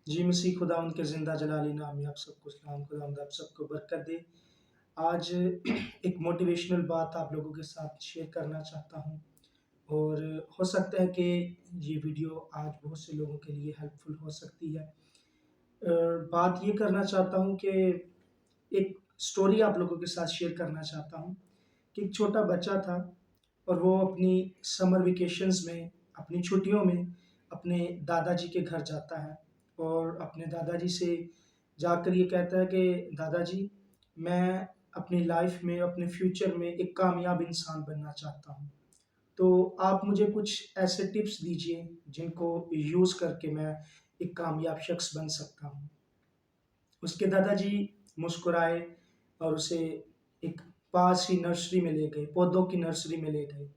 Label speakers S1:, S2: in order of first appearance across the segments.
S1: जी, मसीह खुदावंद के ज़िंदा जलाली नाम में आप सबको सलाम, खुदावंद आप सबको बरकत दे। आज एक मोटिवेशनल बात आप लोगों के साथ शेयर करना चाहता हूँ और हो सकता है कि ये वीडियो आज बहुत से लोगों के लिए हेल्पफुल हो सकती है। बात ये करना चाहता हूँ कि एक स्टोरी आप लोगों के साथ शेयर करना चाहता हूँ कि एक छोटा बच्चा था और वो अपनी समर वेकेशंस में, अपनी छुट्टियों में अपने दादाजी के घर जाता है और अपने दादाजी से जाकर ये कहता है कि दादाजी, मैं अपनी लाइफ में, अपने फ्यूचर में एक कामयाब इंसान बनना चाहता हूँ। तो आप मुझे कुछ ऐसे टिप्स दीजिए जिनको यूज़ करके मैं एक कामयाब शख्स बन सकता हूँ। उसके दादाजी मुस्कुराए और उसे एक पास ही नर्सरी में ले गए, पौधों की नर्सरी में ले गए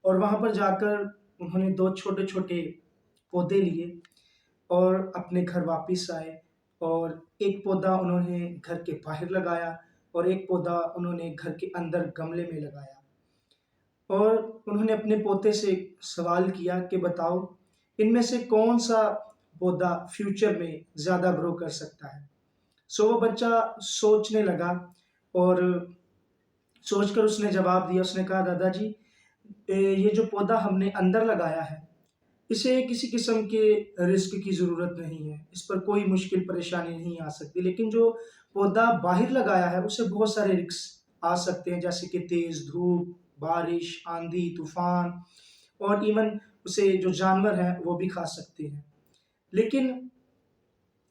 S1: और वहाँ पर जाकर उन्होंने 2 छोटे-छोटे पौधे लिए और अपने घर वापिस आए और एक पौधा उन्होंने घर के बाहर लगाया और एक पौधा उन्होंने घर के अंदर गमले में लगाया। और उन्होंने अपने पोते से सवाल किया कि बताओ, इनमें से कौन-सा पौधा फ्यूचर में ज़्यादा ग्रो कर सकता है? सो वो बच्चा सोचने लगा और सोचकर उसने जवाब दिया, उसने कहा दादाजी, ये जो पौधा हमने अंदर लगाया है, इसे किसी किस्म के रिस्क की ज़रूरत नहीं है, इस पर कोई मुश्किल परेशानी नहीं आ सकती। लेकिन जो पौधा बाहर लगाया है, उसे बहुत सारे रिस्क आ सकते हैं, जैसे कि तेज़ धूप, बारिश, आंधी, तूफ़ान और इवन उसे जो जानवर हैं, वो भी खा सकते हैं। लेकिन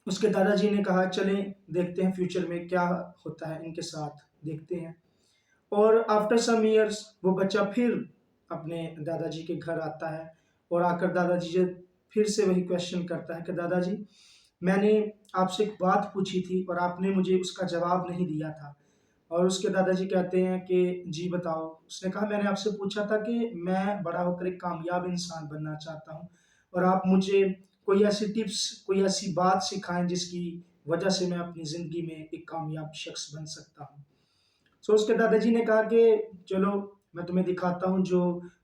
S1: उसके दादाजी ने कहा, चलें देखते हैं फ्यूचर में क्या होता है इनके साथ, देखते हैं। और आफ्टर सम ईयर्स वो बच्चा फिर अपने दादाजी के घर आता है और आकर दादाजी से फिर से वही क्वेश्चन करता है कि दादाजी, मैंने आपसे एक बात पूछी थी और आपने मुझे उसका जवाब नहीं दिया था। और उसके दादाजी कहते हैं कि जी बताओ। उसने कहा, मैंने आपसे पूछा था कि मैं बड़ा होकर एक कामयाब इंसान बनना चाहता हूँ और आप मुझे कोई ऐसी टिप्स, कोई ऐसी बात सिखाएँ जिसकी वजह से मैं अपनी ज़िंदगी में एक कामयाब शख्स बन सकता हूँ। सो उसके दादाजी ने कहा कि चलो मैं तुम्हें दिखाता हूँ जो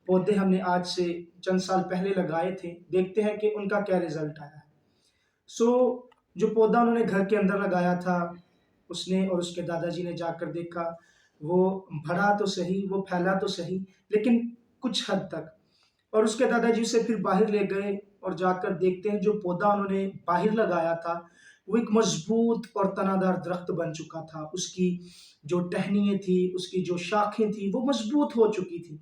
S1: पौधे हमने आज से चंद साल पहले लगाए थे, देखते हैं कि उनका क्या रिज़ल्ट आया है। सो जो पौधा उन्होंने घर के अंदर लगाया था, उसने और उसके दादाजी ने जाकर देखा, वो बढ़ा तो सही, वो फैला तो सही, लेकिन कुछ हद तक। और उसके दादाजी उसे फिर बाहर ले गए और जाकर देखते हैं जो पौधा उन्होंने बाहर लगाया था, वो एक मज़बूत और तनादार दरख्त बन चुका था। उसकी जो टहनियाँ थी, उसकी जो शाखें थी, वो मज़बूत हो चुकी थी।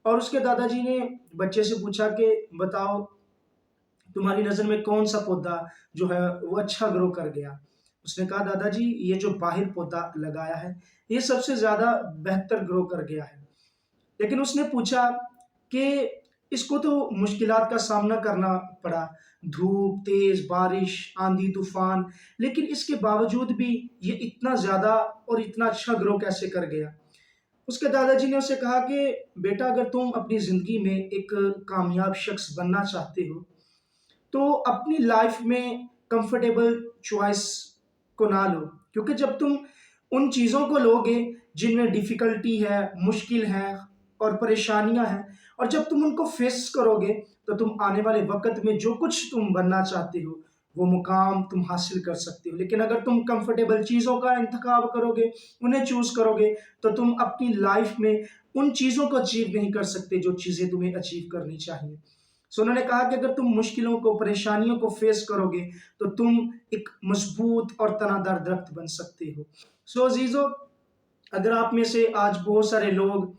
S1: और उसके दादाजी ने बच्चे से पूछा कि बताओ, तुम्हारी नज़र में कौन-सा पौधा जो है वो अच्छा ग्रो कर गया? उसने कहा, दादाजी, ये जो बाहर पौधा लगाया है, ये सबसे ज़्यादा बेहतर ग्रो कर गया है। लेकिन उसने पूछा कि इसको तो मुश्किलात का सामना करना पड़ा, धूप, तेज़ बारिश, आंधी-तूफ़ान, लेकिन इसके बावजूद भी ये इतना ज़्यादा और इतना अच्छा ग्रो कैसे कर गया? उसके दादाजी ने उसे कहा कि बेटा, अगर तुम अपनी ज़िंदगी में एक कामयाब शख्स बनना चाहते हो, तो अपनी लाइफ़ में कंफर्टेबल चॉइस को ना लो, क्योंकि जब तुम उन चीज़ों को लोगे जिनमें डिफ़िकल्टी है, मुश्किल है और परेशानियाँ हैं, और जब तुम उनको फ़ेस करोगे, तो तुम आने वाले वक़्त में जो कुछ तुम बनना चाहते हो, वो मुकाम तुम हासिल कर सकते हो। लेकिन अगर तुम कंफर्टेबल चीज़ों का इंतख़ाब करोगे, उन्हें चूज़ करोगे, तो तुम अपनी लाइफ़ में उन चीज़ों को अचीव नहीं कर सकते जो चीज़ें तुम्हें अचीव करनी चाहिए। सो उन्होंने कहा कि अगर तुम मुश्किलों को, परेशानियों को फ़ेस करोगे, तो तुम एक मज़बूत और तनादार दरख्त बन सकते हो। सो अज़ीज़ों, अगर आप में से आज बहुत सारे लोग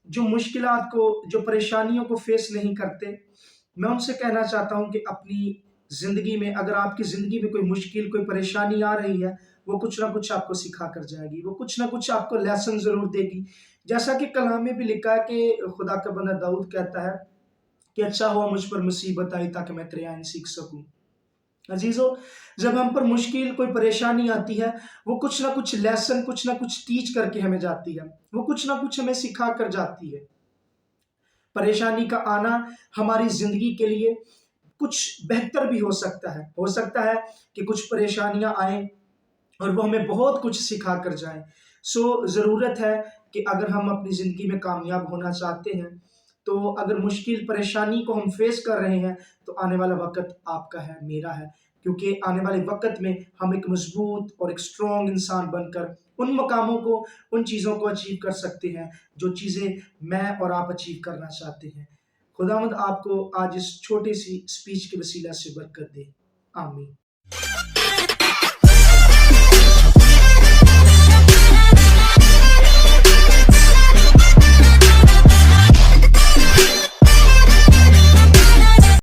S1: जो मुश्किलात को, जो परेशानियों को फ़ेस नहीं करते, मैं उनसे कहना चाहता हूँ कि अपनी ज़िंदगी में, अगर आपकी ज़िंदगी में कोई मुश्किल, कोई परेशानी आ रही है, वो कुछ ना कुछ आपको सिखा कर जाएगी, वो कुछ ना कुछ आपको लेसन ज़रूर देगी। जैसा कि कलाम में भी लिखा है कि खुदा का बंदा दाऊद कहता है कि अच्छा हुआ मुझ पर मुसीबत आई ताकि मैं तेरे आइन सीख सकूँ। अज़ीज़ों, जब हम पर मुश्किल, कोई परेशानी आती है, वो कुछ ना कुछ लेसन, कुछ ना कुछ टीच करके हमें जाती है। वो कुछ ना कुछ हमें सिखा कर जाती है। परेशानी का आना हमारी ज़िंदगी के लिए कुछ बेहतर भी हो सकता है। हो सकता है कि कुछ परेशानियाँ आएँ और वो हमें बहुत कुछ सिखा कर जाएँ। सो ज़रूरत है कि अगर हम अपनी ज़िंदगी में कामयाब होना चाहते हैं, तो अगर मुश्किल परेशानी को हम फेस कर रहे हैं, तो आने वाला वक़्त आपका है, मेरा है। क्योंकि आने वाले वक़्त में हम एक मज़बूत और एक स्ट्रॉन्ग इंसान बनकर उन मकामों को, उन चीज़ों को अचीव कर सकते हैं, जो चीज़ें मैं और आप अचीव करना चाहते हैं। खुदावंद आपको आज इस छोटी-सी स्पीच के वसीला से बरकत दे। आमीन।